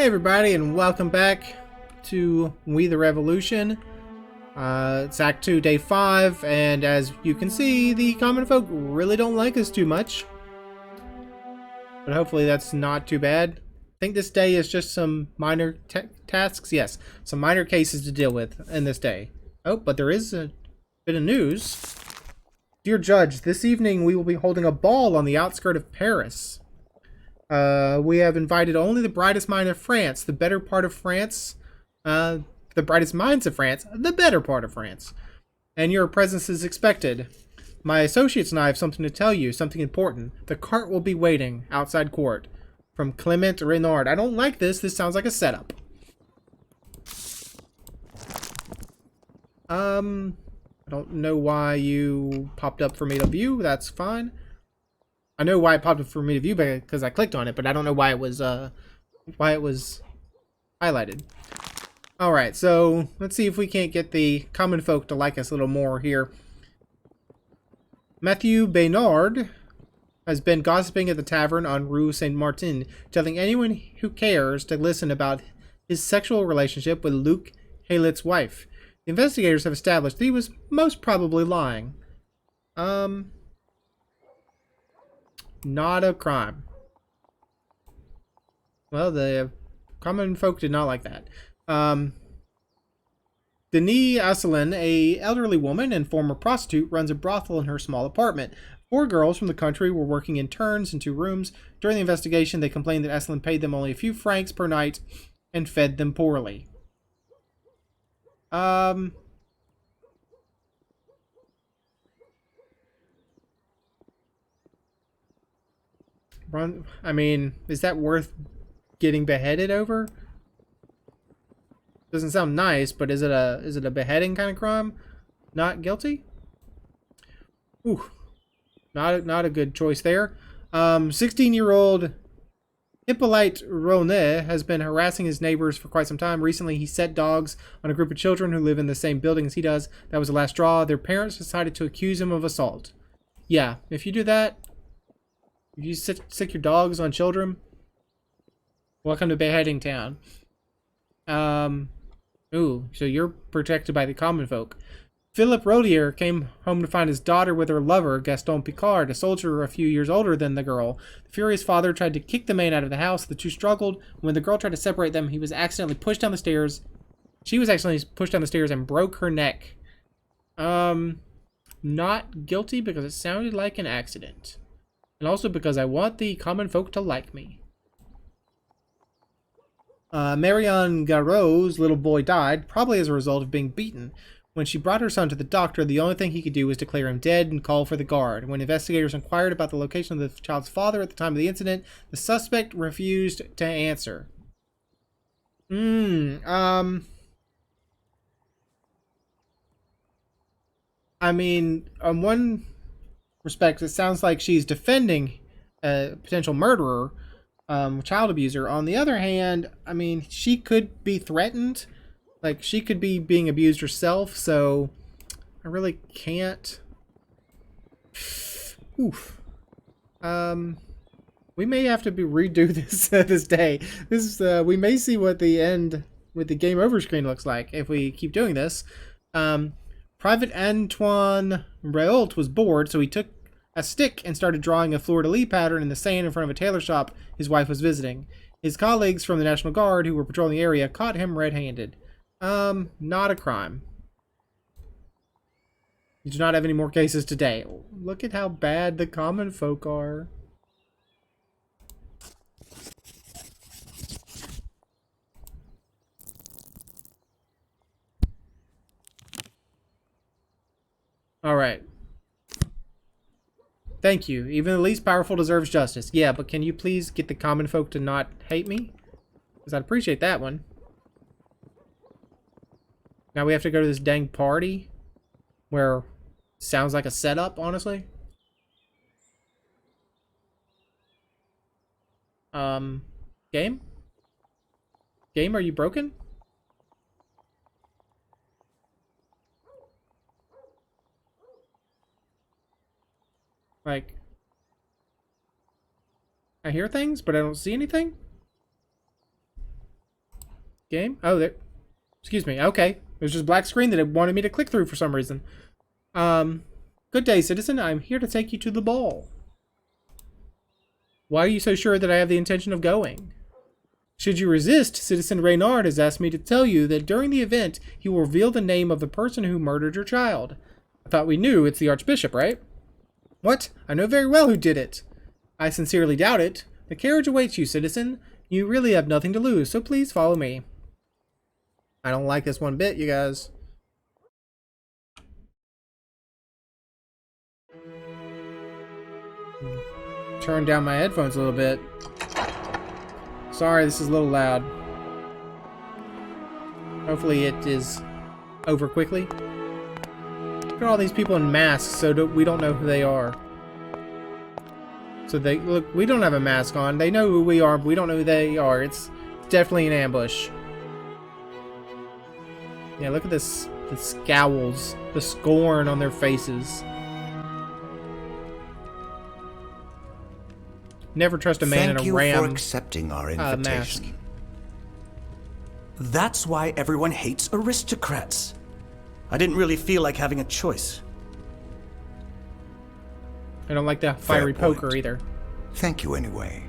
Hey everybody, and welcome back to We the Revolution. It's Act 2, Day 5, and as you can see, the common folk really don't like us too much. But hopefully that's not too bad. I think this day is just some minor tasks. Yes, some minor cases to deal with in this day. Oh, but there is a bit of news. Dear Judge, this evening we will be holding a ball on the outskirts of Paris. We have invited only the brightest mind of France, the better part of France, the brightest minds of France, the better part of France. And your presence is expected. My associates and I have something to tell you, something important. The cart will be waiting outside court. From Clement Renard. I don't like this. This sounds like a setup. I don't know why you popped up for me to view. That's fine. I know why it popped up for me to view because I clicked on it, but I don't know why it was highlighted. Alright, so let's see if we can't get the common folk to like us a little more here. Matthew Baynard has been gossiping at the tavern on Rue Saint Martin, telling anyone who cares to listen about his sexual relationship with Luc Haylet's wife. The investigators have established that he was most probably lying. Not a crime. Well, the common folk did not like that. Denise Asselin, a elderly woman and former prostitute, runs a brothel in her small apartment. 4 girls from the country were working in turns in 2 rooms. During the investigation, they complained that Asselin paid them only a few francs per night and fed them poorly. I mean, is that worth getting beheaded over? Doesn't sound nice, but is it a beheading kind of crime? Not guilty? Ooh. Not a good choice there. 16-year-old Hippolyte Ronet has been harassing his neighbors for quite some time. Recently, he set dogs on a group of children who live in the same building as he does. That was the last straw. Their parents decided to accuse him of assault. Yeah, if you do that, if you sick your dogs on children, welcome to beheading town. Ooh, so you're protected by the common folk. Philip Rodier came home to find his daughter with her lover, Gaston Picard, a soldier a few years older than the girl. The furious father tried to kick the man out of the house. The two struggled. When the girl tried to separate them, he was accidentally pushed down the stairs. She was accidentally pushed down the stairs and broke her neck. Not guilty because it sounded like an accident. And also because I want the common folk to like me. Marianne Garot's little boy died, probably as a result of being beaten. When she brought her son to the doctor, the only thing he could do was declare him dead and call for the guard. When investigators inquired about the location of the child's father at the time of the incident, the suspect refused to answer. I mean, on one respect, it sounds like she's defending a potential murderer, child abuser. On the other hand, I mean, she could be threatened. Like, she could be being abused herself, so I really can't. Oof. We may have to redo this this day. This is, we may see what the end with the game over screen looks like if we keep doing this. Private Antoine Réault was bored, so he took a stick and started drawing a fleur-de-lis pattern in the sand in front of a tailor shop his wife was visiting. His colleagues from the National Guard, who were patrolling the area, caught him red-handed. Not a crime. You do not have any more cases today. Look at how bad the common folk are. Alright. Thank you. Even the least powerful deserves justice. Yeah, but can you please get the common folk to not hate me? Because I'd appreciate that one. Now we have to go to this dang party where sounds like a setup, honestly. Game? Game, are you broken? Like, I hear things, but I don't see anything? Game? Oh, there. Excuse me. Okay. There's just a black screen that it wanted me to click through for some reason. Good day, citizen. I'm here to take you to the ball. Why are you so sure that I have the intention of going? Should you resist, Citizen Reynard has asked me to tell you that during the event, he will reveal the name of the person who murdered your child. I thought we knew it's the Archbishop, right? What? I know very well who did it. I sincerely doubt it. The carriage awaits you, citizen. You really have nothing to lose, so please follow me. I don't like this one bit, you guys. Turn down my headphones a little bit. Sorry, this is a little loud. Hopefully it is over quickly. Look at all these people in masks, so we don't know who they are. So they look. We don't have a mask on. They know who we are, but we don't know who they are. It's definitely an ambush. Yeah, look at this. The scowls, the scorn on their faces. Never trust a man in a ram. Thank you for accepting our invitation. Mask. That's why everyone hates aristocrats. I didn't really feel like having a choice. I don't like the fiery poker either. Thank you anyway.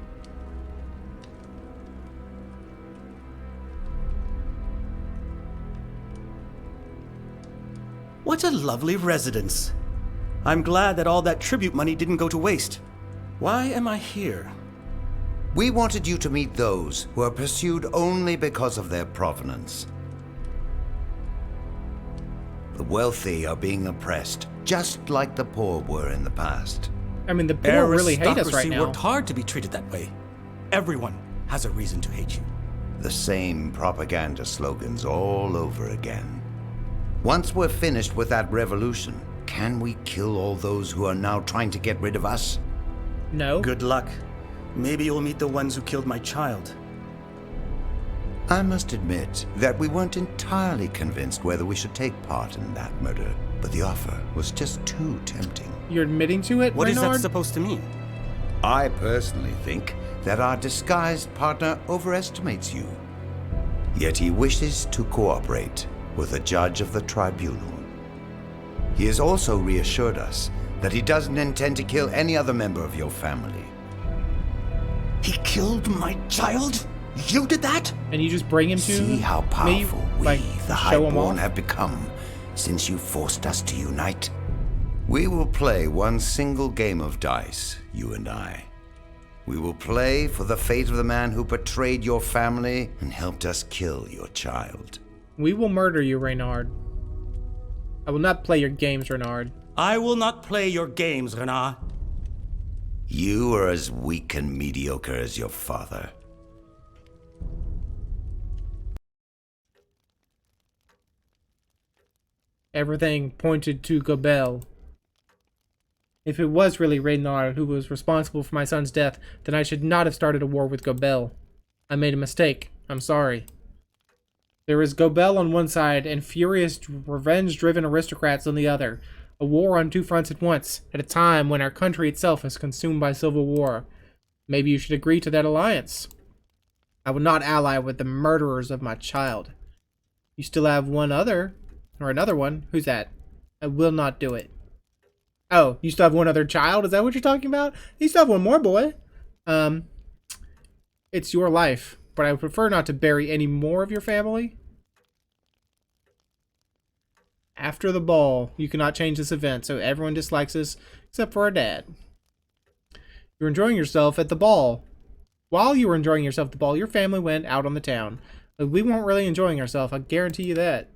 What a lovely residence. I'm glad that all that tribute money didn't go to waste. Why am I here? We wanted you to meet those who are pursued only because of their provenance. The wealthy are being oppressed, just like the poor were in the past. I mean, the poor really hate us right Aristocracy now. worked hard to be treated that way. Everyone has a reason to hate you. The same propaganda slogans all over again. Once we're finished with that revolution, can we kill all those who are now trying to get rid of us? No. Good luck. Maybe you'll meet the ones who killed my child. I must admit that we weren't entirely convinced whether we should take part in that murder, but the offer was just too tempting. You're admitting to it, What is Reynard? that supposed to mean? I personally think that our disguised partner overestimates you. Yet he wishes to cooperate with the judge of the tribunal. He has also reassured us that he doesn't intend to kill any other member of your family. He killed my child? You did that? And you just bring him to See how me, powerful we, like, the show him Highborn, off? have become since you forced us to unite. We will play one single game of dice, you and I. We will play for the fate of the man who betrayed your family and helped us kill your child. We will murder you, Reynard. I will not play your games, Reynard. I will not play your games, Renard. You are as weak and mediocre as your father. Everything pointed to Gobel. If it was really Reynard who was responsible for my son's death, then I should not have started a war with Gobel. I made a mistake. I'm sorry. There is Gobel on one side and furious, revenge-driven aristocrats on the other. A war on two fronts at once, at a time when our country itself is consumed by civil war. Maybe you should agree to that alliance. I would not ally with the murderers of my child. You still have another one. Who's that? I will not do it. Oh, you still have one other child? Is that what you're talking about? You still have one more, boy. It's your life, but I would prefer not to bury any more of your family. After the ball, you cannot change this event, so everyone dislikes us except for our dad. You're enjoying yourself at the ball. While you were enjoying yourself at the ball, your family went out on the town. We weren't really enjoying ourselves, I guarantee you that.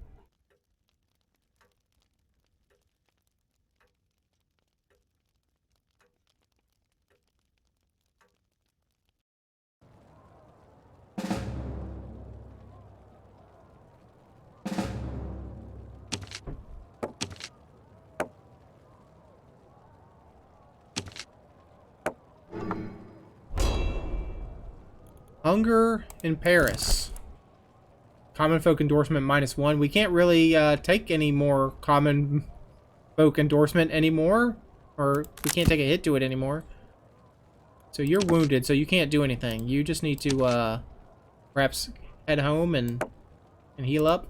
Hunger in Paris. Common folk endorsement -1. We can't really take any more common folk endorsement anymore. Or we can't take a hit to it anymore. So you're wounded, so you can't do anything. You just need to perhaps head home and and heal up.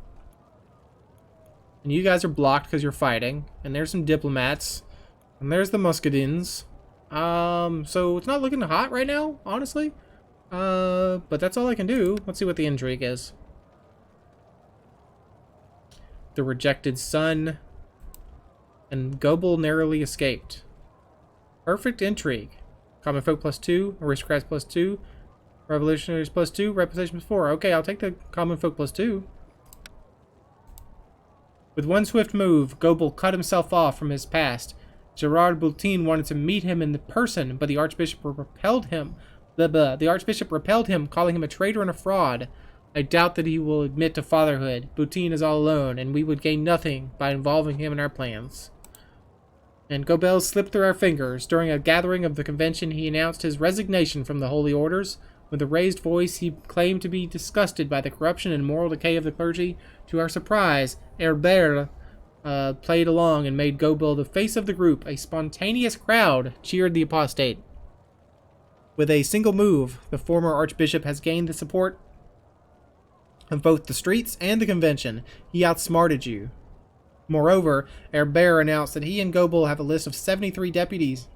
And you guys are blocked because you're fighting. And there's some diplomats. And there's the muscadins. So it's not looking hot right now, honestly. But that's all I can do. Let's see what the intrigue is. The rejected son. And Goebel narrowly escaped. Perfect intrigue. Common folk +2, aristocrats +2, revolutionaries +2, reputation +4. Okay, I'll take the common folk +2. With one swift move, Goebel cut himself off from his past. Gerard Bultine wanted to meet him in person, but the Archbishop repelled him. The Archbishop repelled him, calling him a traitor and a fraud. I doubt that he will admit to fatherhood. Bultine is all alone, and we would gain nothing by involving him in our plans. And Goebel slipped through our fingers. During a gathering of the convention, he announced his resignation from the Holy Orders. With a raised voice, he claimed to be disgusted by the corruption and moral decay of the clergy. To our surprise, Herbert played along and made Goebel the face of the group. A spontaneous crowd cheered the apostate. With a single move, the former archbishop has gained the support of both the streets and the convention. He outsmarted you. Moreover, Herbert announced that he and Goebel have a list of 73 deputies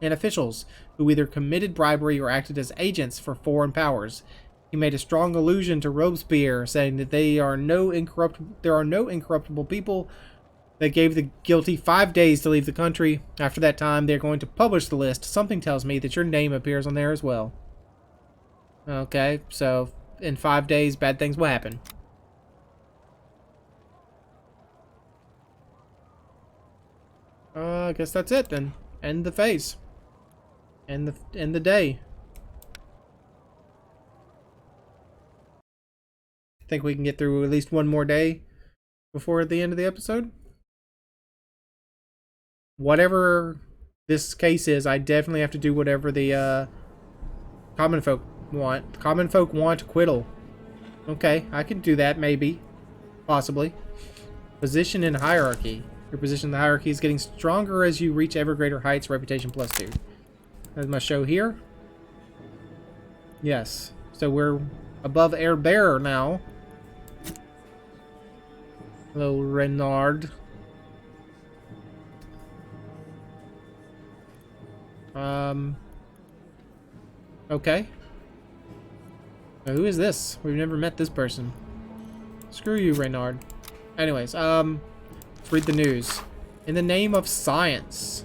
and officials who either committed bribery or acted as agents for foreign powers. He made a strong allusion to Robespierre, saying that there are no incorruptible people. They gave the guilty 5 days to leave the country. After that time, they're going to publish the list. Something tells me that your name appears on there as well. Okay, so in 5 days, bad things will happen. I guess that's it then. End the phase. End the day. Think we can get through at least one more day before the end of the episode? Whatever this case is, I definitely have to do whatever the common folk want. Common folk want acquittal. Okay, I can do that, maybe. Possibly. Position in hierarchy. Your position in the hierarchy is getting stronger as you reach ever greater heights, reputation +2. That's my show here. Yes. So we're above Herbert now. Hello, Renard. Okay. Now, who is this? We've never met this person. Screw you, Renard. Anyways, let's read the news. In the name of science.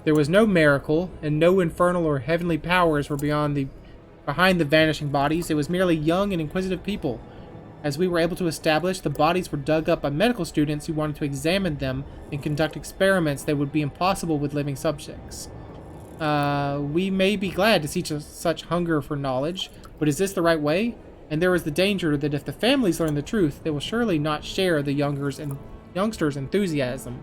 There was no miracle, and no infernal or heavenly powers were behind the vanishing bodies. It was merely young and inquisitive people. As we were able to establish, the bodies were dug up by medical students who wanted to examine them and conduct experiments that would be impossible with living subjects. We may be glad to see such hunger for knowledge, but is this the right way? And there is the danger that if the families learn the truth, they will surely not share the youngsters' enthusiasm.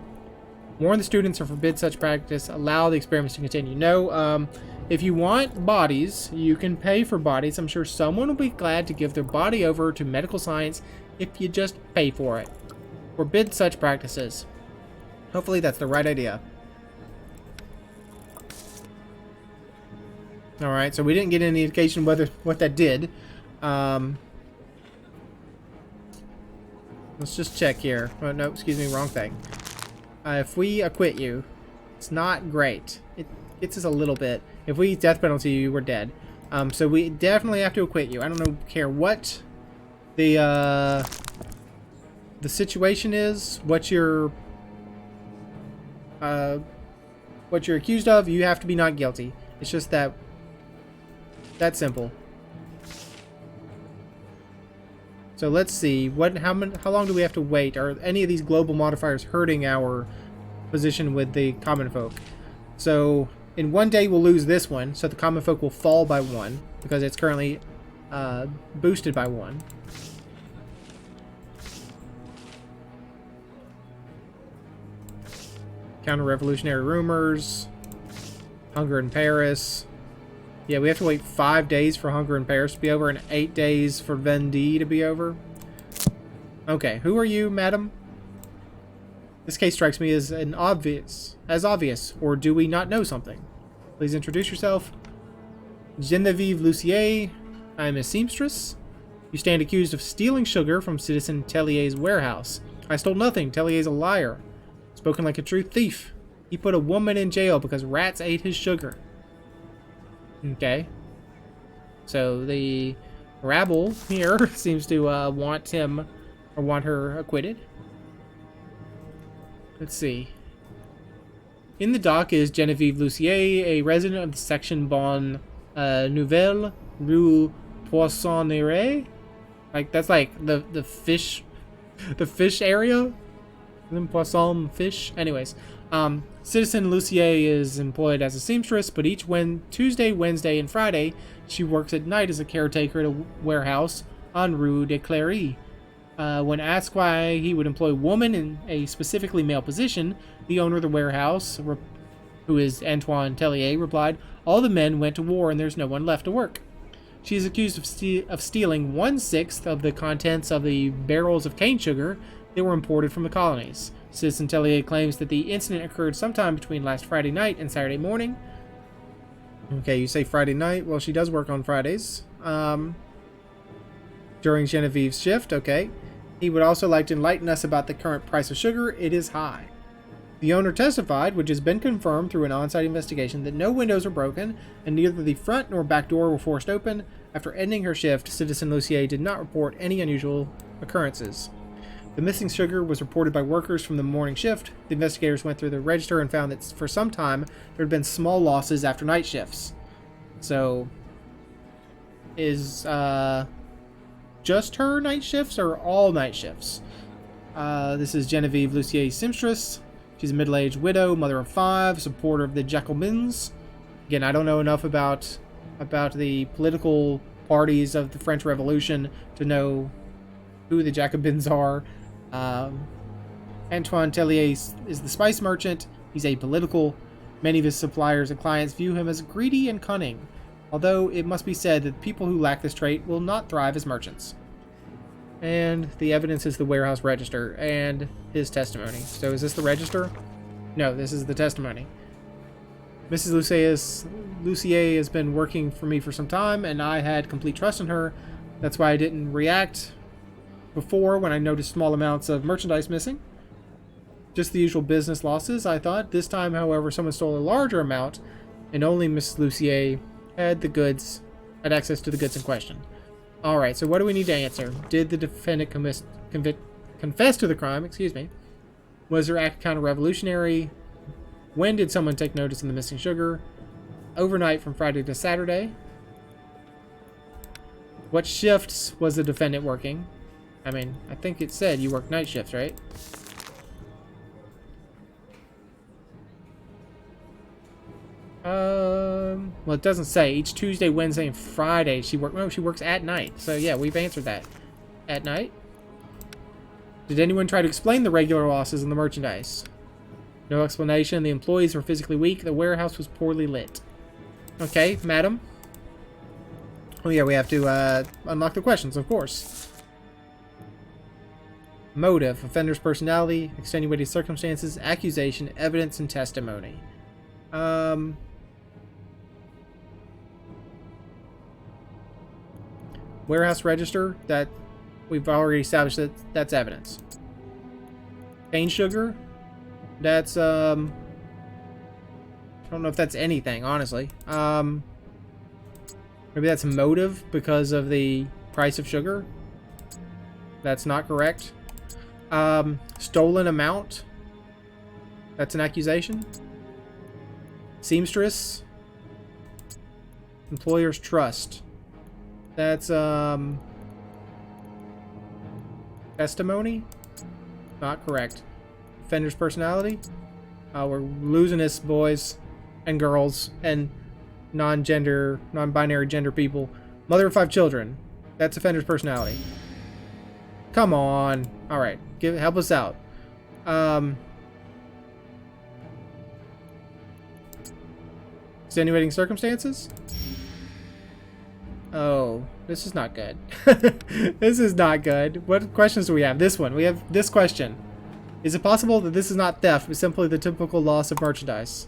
Warn the students or forbid such practice. Allow the experiments to continue. No, if you want bodies, you can pay for bodies. I'm sure someone will be glad to give their body over to medical science if you just pay for it. Forbid such practices. Hopefully that's the right idea. Alright, so we didn't get any indication what that did. Let's just check here. Oh, no, excuse me, wrong thing. If we acquit you, it's not great. It gets us a little bit. If we death penalty you, we're dead. So we definitely have to acquit you. I don't care what the situation is, what you're accused of. You have to be not guilty. It's just that simple. So let's see, how long do we have to wait? Are any of these global modifiers hurting our position with the common folk? So in 1 day we'll lose this one, so the common folk will fall by 1 because it's currently boosted by 1. Counter-revolutionary rumors, hunger in Paris. Yeah, we have to wait 5 days for hunger in Paris to be over and 8 days for Vendée to be over. Okay, who are you, madam? This case strikes me as obvious, or do we not know something? Please introduce yourself. Genevieve Lucier. I am a seamstress. You stand accused of stealing sugar from Citizen Tellier's warehouse. I stole nothing. Tellier's a liar. Spoken like a true thief. He put a woman in jail because rats ate his sugar. Okay. So the rabble here seems to want him or want her acquitted. Let's see. In the dock is Genevieve Lucier, a resident of the section Bon Nouvelle, Rue Poissonnerie. Like, that's like the fish area. Then Poisson fish. Anyways, Citizen Lucier is employed as a seamstress, but each Tuesday, Wednesday, and Friday, she works at night as a caretaker at a warehouse on Rue de Cléry. When asked why he would employ a woman in a specifically male position, the owner of the warehouse, who is Antoine Tellier, replied, "All the men went to war and there's no one left to work." She is accused of stealing 1/6 of the contents of the barrels of cane sugar that were imported from the colonies. Citizen Tellier claims that the incident occurred sometime between last Friday night and Saturday morning. Okay, you say Friday night. Well, she does work on Fridays. During Genevieve's shift, okay. He would also like to enlighten us about the current price of sugar. It is high. The owner testified, which has been confirmed through an on-site investigation, that no windows were broken and neither the front nor back door were forced open. After ending her shift, Citizen Lucier did not report any unusual occurrences. The missing sugar was reported by workers from the morning shift. The investigators went through the register and found that for some time there had been small losses after night shifts. So, is just her night shifts or all night shifts? This is Genevieve Lucier, seamstress. She's a middle-aged widow, mother of 5, supporter of the Jacobins. Again, I don't know enough about the political parties of the French Revolution to know who the Jacobins are. Antoine Tellier is the spice merchant. He's apolitical. Many of his suppliers and clients view him as greedy and cunning, although it must be said that people who lack this trait will not thrive as merchants. And the evidence is the warehouse register and his testimony. So is this the register? No, this is the testimony. Mrs. Lucier has been working for me for some time, and I had complete trust in her. That's why I didn't react before when I noticed small amounts of merchandise missing. Just the usual business losses, I thought. This time, however, someone stole a larger amount, and only Mrs. Lucier had access to the goods in question. Alright, so what do we need to answer? Did the defendant confess to the crime? Excuse me. Was their act counter-revolutionary? When did someone take notice of the missing sugar? Overnight from Friday to Saturday? What shifts was the defendant working? I mean, I think it said you work night shifts, right? Well, it doesn't say. Each Tuesday, Wednesday, and Friday she works at night. So yeah, we've answered that. At night? Did anyone try to explain the regular losses in the merchandise? No explanation. The employees were physically weak. The warehouse was poorly lit. Okay, madam. Oh yeah, we have to unlock the questions, of course. Motive, offender's personality, extenuating circumstances, accusation, evidence, and testimony. Warehouse register, that we've already established that that's evidence. Cane sugar, that's I don't know if that's anything, honestly. Maybe that's motive because of the price of sugar. That's not correct. Stolen amount, that's an accusation. Seamstress, employer's trust, that's testimony, not correct. Offender's personality, we're losing this, boys and girls and non-binary gender people. Mother of 5 children, that's offender's personality. Come on. All right, help us out. Extenuating circumstances? Oh, this is not good. This is not good. What questions do we have? This one. We have this question. Is it possible that this is not theft, but simply the typical loss of merchandise?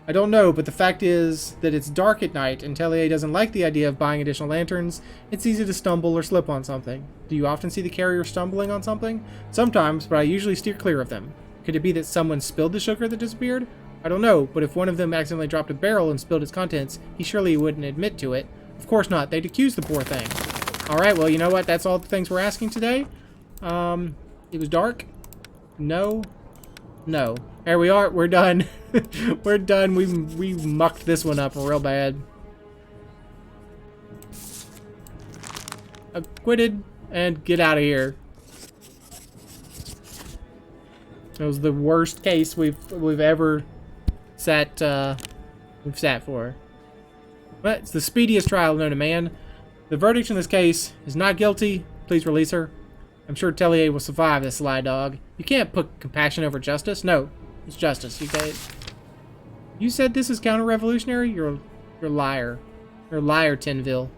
I don't know, but the fact is that it's dark at night, and Tellier doesn't like the idea of buying additional lanterns. It's easy to stumble or slip on something. Do you often see the carrier stumbling on something? Sometimes, but I usually steer clear of them. Could it be that someone spilled the sugar that disappeared? I don't know, but if one of them accidentally dropped a barrel and spilled its contents, he surely wouldn't admit to it. Of course not. They'd accuse the poor thing. Alright, well, you know what? That's all the things we're asking today. It was dark? No. No. There we are. We're done. We're done. We mucked this one up real bad. Acquitted and get out of here. It was the worst case we've ever sat for. But it's the speediest trial known to man. The verdict in this case is not guilty. Please release her. I'm sure Tellier will survive this sly dog. You can't put compassion over justice. No, it's justice. You said this is counter-revolutionary? You're a liar. You're a liar, Tinville.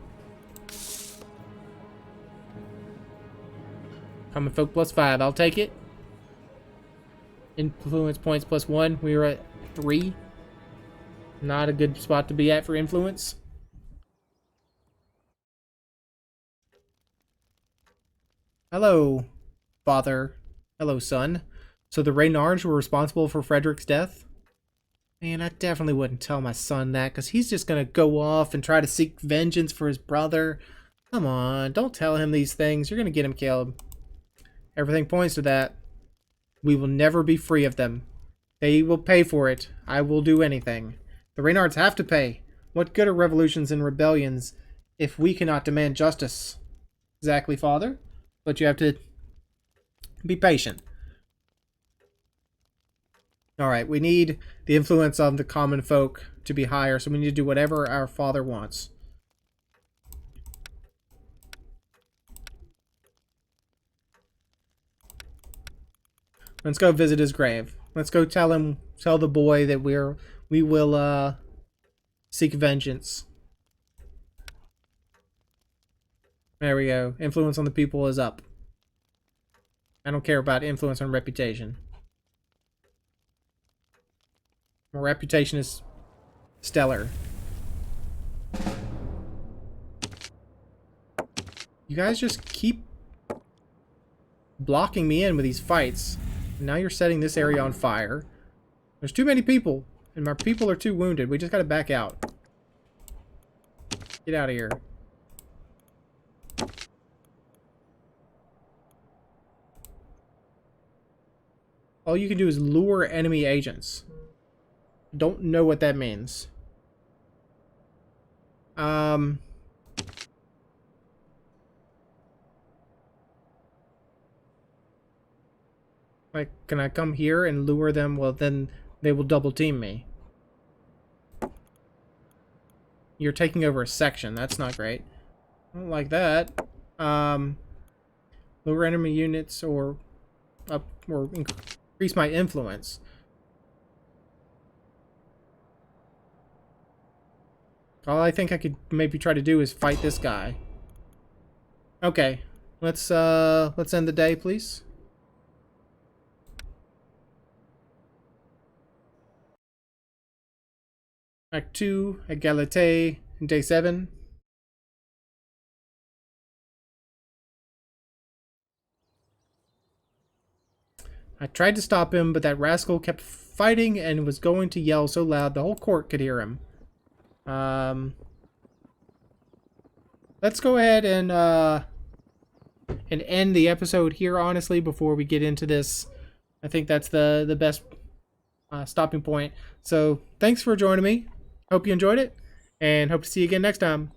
Common folk +5. I'll take it. Influence points +1. We were at 3. Not a good spot to be at for influence. Hello, father. Hello, son. So the Reynards were responsible for Frederick's death? Man, I definitely wouldn't tell my son that, because he's just going to go off and try to seek vengeance for his brother. Come on, don't tell him these things. You're going to get him killed. Everything points to that. We will never be free of them. They will pay for it. I will do anything. The Reynards have to pay. What good are revolutions and rebellions if we cannot demand justice? Exactly, father. But you have to be patient. Alright, we need the influence of the common folk to be higher, so we need to do whatever our father wants. Let's go visit his grave. Let's go tell the boy that we will seek vengeance. There we go. Influence on the people is up. I don't care about influence on reputation. My reputation is stellar. You guys just keep blocking me in with these fights. Now you're setting this area on fire. There's too many people, and my people are too wounded. We just gotta back out. Get out of here. All you can do is lure enemy agents. Don't know what that means. Like, can I come here and lure them? Well, then they will double team me. You're taking over a section. That's not great. I don't like that. Lure enemy units or increase my influence. All I think I could maybe try to do is fight this guy. Okay, let's end the day, please. Act 2, Égalité, Day 7. I tried to stop him, but that rascal kept fighting and was going to yell so loud the whole court could hear him. Let's go ahead and end the episode here, honestly, before we get into this. I think that's the best stopping point. So, thanks for joining me. Hope you enjoyed it, and hope to see you again next time.